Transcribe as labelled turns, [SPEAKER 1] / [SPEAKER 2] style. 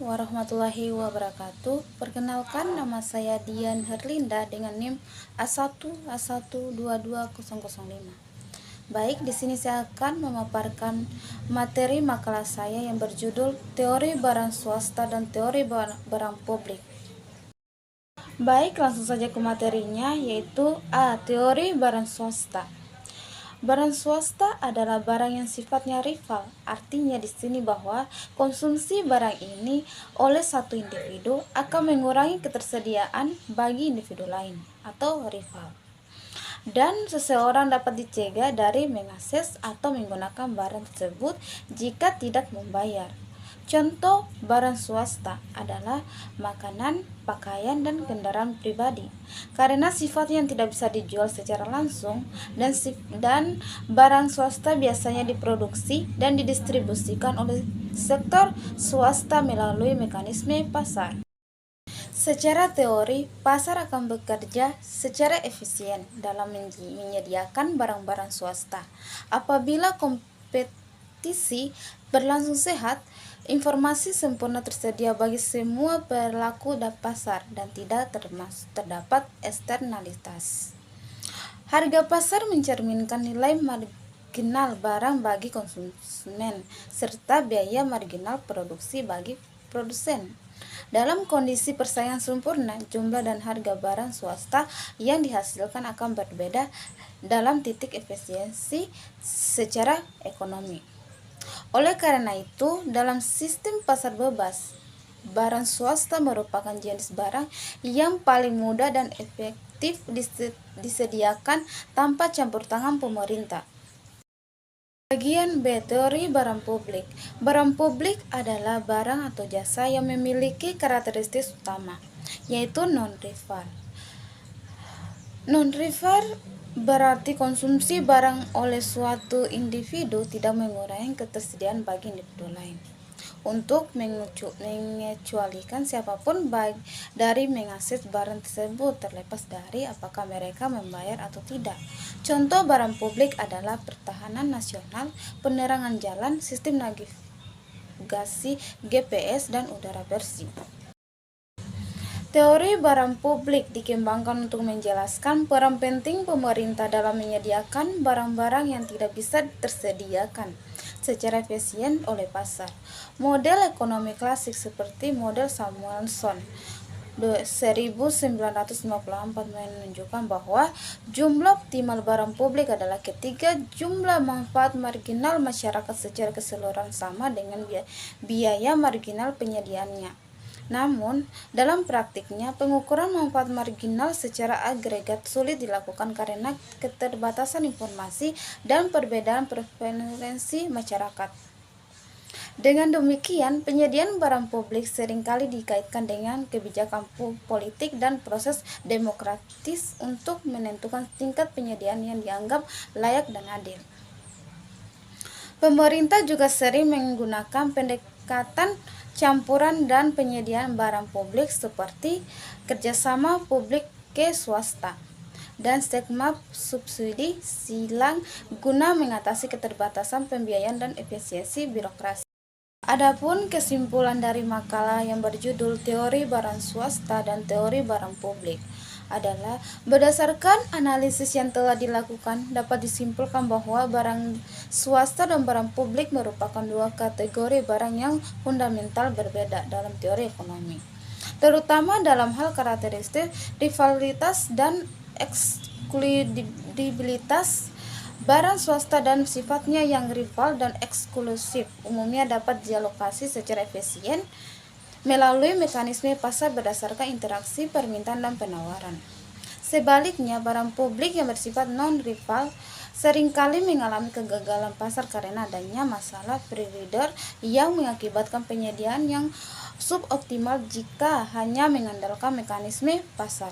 [SPEAKER 1] warahmatullahi wabarakatuh. Perkenalkan, nama saya Dian Herlinda dengan NIM A1A1220005. Baik, di sini saya akan memaparkan materi makalah saya yang berjudul Teori Barang Swasta dan Teori Barang Publik. Baik, langsung saja ke materinya, yaitu A. Teori barang swasta. Barang swasta adalah barang yang sifatnya rival. Artinya di sini bahwa konsumsi barang ini oleh satu individu akan mengurangi ketersediaan bagi individu lain atau rival. Dan seseorang dapat dicegah dari mengakses atau menggunakan barang tersebut jika tidak membayar. Contoh barang swasta adalah makanan, pakaian, dan kendaraan pribadi. Karena sifatnya yang tidak bisa dijual secara langsung dan barang swasta biasanya diproduksi dan didistribusikan oleh sektor swasta melalui mekanisme pasar. Secara teori, pasar akan bekerja secara efisien dalam menyediakan barang-barang swasta. Apabila kompetisi berlangsung sehat, informasi sempurna tersedia bagi semua pelaku pasar dan tidak terdapat eksternalitas. Harga pasar mencerminkan nilai marginal barang bagi konsumen serta biaya marginal produksi bagi produsen. Dalam kondisi persaingan sempurna, jumlah dan harga barang swasta yang dihasilkan akan berbeda dalam titik efisiensi secara ekonomi. Oleh karena itu, dalam sistem pasar bebas, barang swasta merupakan jenis barang yang paling mudah dan efektif disediakan tanpa campur tangan pemerintah. Bagian B. Teori barang publik. Barang publik adalah barang atau jasa yang memiliki karakteristik utama, yaitu non-rival. Non-rival berarti konsumsi barang oleh suatu individu tidak mengurangi ketersediaan bagi individu lain. Untuk mengecualikan siapapun dari mengakses barang tersebut terlepas dari apakah mereka membayar atau tidak. Contoh barang publik adalah pertahanan nasional, penerangan jalan, sistem navigasi GPS, dan udara bersih. Teori barang publik dikembangkan untuk menjelaskan peran penting pemerintah dalam menyediakan barang-barang yang tidak bisa tersediakan secara efisien oleh pasar. Model ekonomi klasik seperti model Samuelson 1954 menunjukkan bahwa jumlah optimal barang publik adalah ketika jumlah manfaat marginal masyarakat secara keseluruhan sama dengan biaya marginal penyediaannya. Namun, dalam praktiknya, pengukuran manfaat marginal secara agregat sulit dilakukan karena keterbatasan informasi dan perbedaan preferensi masyarakat. Dengan demikian, penyediaan barang publik seringkali dikaitkan dengan kebijakan politik dan proses demokratis untuk menentukan tingkat penyediaan yang dianggap layak dan adil. Pemerintah juga sering menggunakan pendekatan campuran dan penyediaan barang publik seperti kerjasama publik ke swasta dan skema subsidi silang guna mengatasi keterbatasan pembiayaan dan efisiensi birokrasi. Adapun kesimpulan dari makalah yang berjudul Teori Barang Swasta dan Teori Barang Publik adalah berdasarkan analisis yang telah dilakukan dapat disimpulkan bahwa barang swasta dan barang publik merupakan dua kategori barang yang fundamental berbeda dalam teori ekonomi, terutama dalam hal karakteristik, rivalitas, dan eksklusivitas. Barang swasta dan sifatnya yang rival dan eksklusif umumnya dapat dialokasi secara efisien melalui mekanisme pasar berdasarkan interaksi permintaan dan penawaran. Sebaliknya, barang publik yang bersifat non-rival seringkali mengalami kegagalan pasar karena adanya masalah free rider yang mengakibatkan penyediaan yang suboptimal jika hanya mengandalkan mekanisme pasar.